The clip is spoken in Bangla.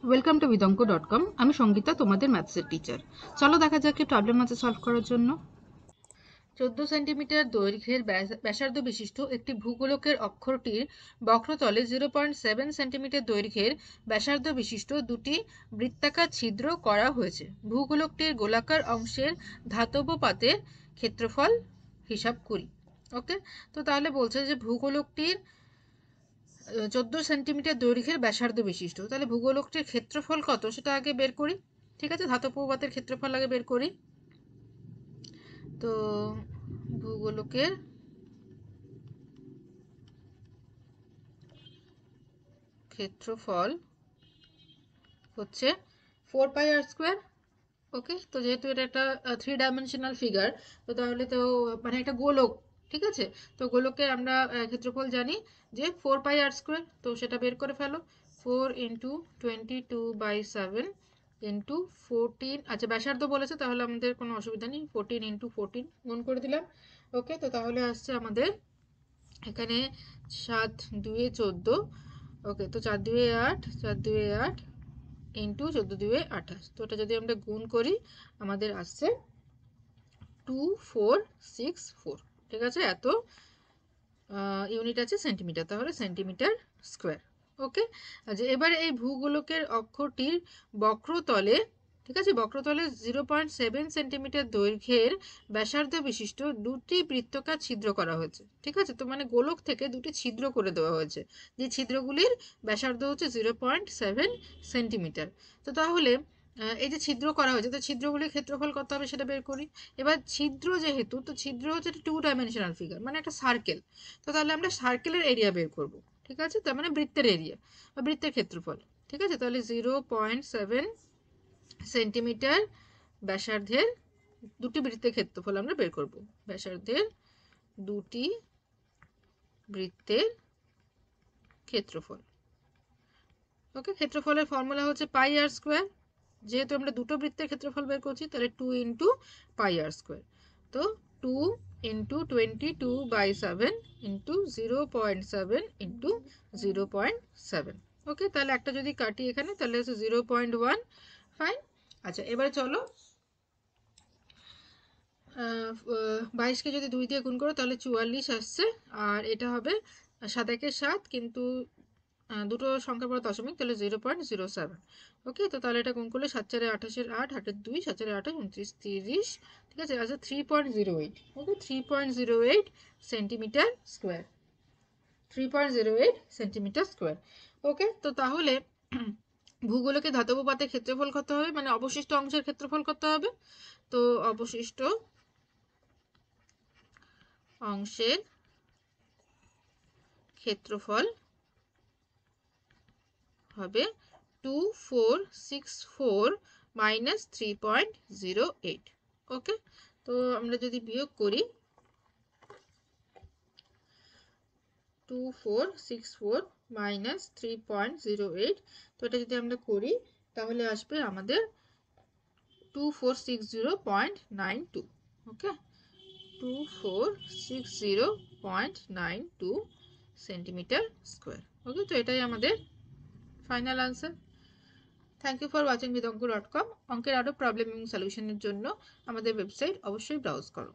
Welcome to vidonko.com। আমি সঙ্গীতা, তোমাদের ম্যাথসের টিচার। চলো দেখা যাক কি প্রবলেম আছে সলভ করার জন্য। 14 সেন্টিমিটার দৈর্ঘ্যের ব্যাসার্ধ বিশিষ্ট একটি ভূগোলকের অক্ষরটির বক্রতলে 0.7 সেন্টিমিটার দৈর্ঘ্যের ব্যাসার্ধ বিশিষ্ট দুটি বৃত্তাকার ছিদ্র করা হয়েছে। ভূগোলকটির গোলাকার অংশের ধাতব পাতের ক্ষেত্রফল হিসাব করি। ওকে, তো তাহলে বলছে যে ভূগোলকটির 14 সেন্টিমিটার দৈর্ঘ্যের ব্যাসার্ধ বিশিষ্ট, তাহলে ভূগোলকটির ক্ষেত্রফল কত সেটা আগে বের করি। ঠিক আছে, ধাতব পাতের ক্ষেত্রফল আগে বের করি। তো ভূগোলকের ক্ষেত্রফল হচ্ছে 4πr²। ওকে, তো যেহেতু এটা একটা 3 ডাইমেনশনাল ফিগার, তো তাহলে তো মানে একটা গোলক, ঠিক আছে, তো গোলকের আমরা ক্ষেত্রফল জানি যে 4πr²। তো সেটা বের করে ফেলো। 4 × 22/7 × 14। আচ্ছা, ব্যাসার্ধ বলেছে তাহলে আমাদের কোনো অসুবিধা নেই, 14 × 14 গুণ করে দিলাম। ওকে, তো তাহলে আসছে আমাদের এখানে 7 2 14। ওকে, তো 4 2 8, 4 2 8 ইন্টু 14 2 28। তো এটা যদি আমরা গুণ করি আমাদের আসছে 2464। ঠিক আছে, এত ইউনিট আছে সেন্টিমিটার, তাহলে সেন্টিমিটার স্কোয়ার। ওকে, আচ্ছা এবার এই ভূগোলকের অক্ষরটির বক্রতলে, ঠিক আছে, বক্রতলে 0.7 সেন্টিমিটার দৈর্ঘ্যের ব্যাসার্ধ বিশিষ্ট দুটি বৃত্তাকার ছিদ্র করা হয়েছে। ঠিক আছে, তো মানে গোলক থেকে দুটি ছিদ্র করে দেওয়া হয়েছে, যে ছিদ্রগুলির ব্যাসার্ধ হচ্ছে 0.7 সেন্টিমিটার। তো তাহলে এই যে ছিদ্র করা হয়েছে, তো ছিদ্রগুলির ক্ষেত্রফল কত হবে সেটা বের করি। এবার ছিদ্র যেহেতু, তো ছিদ্র হচ্ছে 2 ডাইমেনশনাল ফিগার, মানে একটা সার্কেল। তো তাহলে আমরা সার্কেলের এরিয়া বের করব। ঠিক আছে, তার মানে বৃত্তের এরিয়া বা বৃত্তের ক্ষেত্রফল। ঠিক আছে, তাহলে 0.7 সেন্টিমিটার ব্যাসার্ধের দুটি বৃত্তের ক্ষেত্রফল আমরা বের করব। ব্যাসার্ধের দুটি বৃত্তের ক্ষেত্রফল। ওকে, ক্ষেত্রফলের ফর্মুলা হচ্ছে πr²। যেহেতু আমরা দুটো বৃত্তের ক্ষেত্রফল বের করছি, তাহলে 2 × πr²। তো 2 × 22/7 × 0.7 × 0.7। ওকে, তাহলে একটা যদি কাটি এখানে তাহলে হচ্ছে 0.1। ফাইন। আচ্ছা, এবারে চলো 22কে যদি 2 দিয়ে গুণ করো তাহলে 44 আসছে। আর এটা হবে 7 একে 7, কিন্তু দুটো সংখ্যার পর দশমিক, তাহলে 0.07। ওকে, তো তাহলে এটা গুণ করলে 7 4 28 8, 8 2, 7 4 28 29 30। ঠিক আছে, আচ্ছা 3.08। ওকে, 3.08 সেন্টিমিটার স্কোয়ার, 3.08 সেন্টিমিটার স্কোয়ার। ওকে, তো তাহলে ভূগোলকে ধাতব পাতের ক্ষেত্রফল কত হবে, মানে অবশিষ্ট অংশের ক্ষেত্রফল কত হবে। তো অবশিষ্ট অংশের ক্ষেত্রফল হবে 2464 মাইনাস 3.08। ওকে, তো আমরা যদি বিয়োগ করি 2464 মাইনাস 3.08, তো এটা যদি আমরা করি তাহলে আসবে আমাদের 2460.92। ওকে, 2460.92 সেন্টিমিটার স্কোয়ার। ওকে, তো এটাই আমাদের final answer. Thank you for watching vidonko.com। অঙ্কের আরও প্রবলেম এবং সলিউশনের জন্য আমাদের ওয়েবসাইট অবশ্যই ব্রাউজ করো।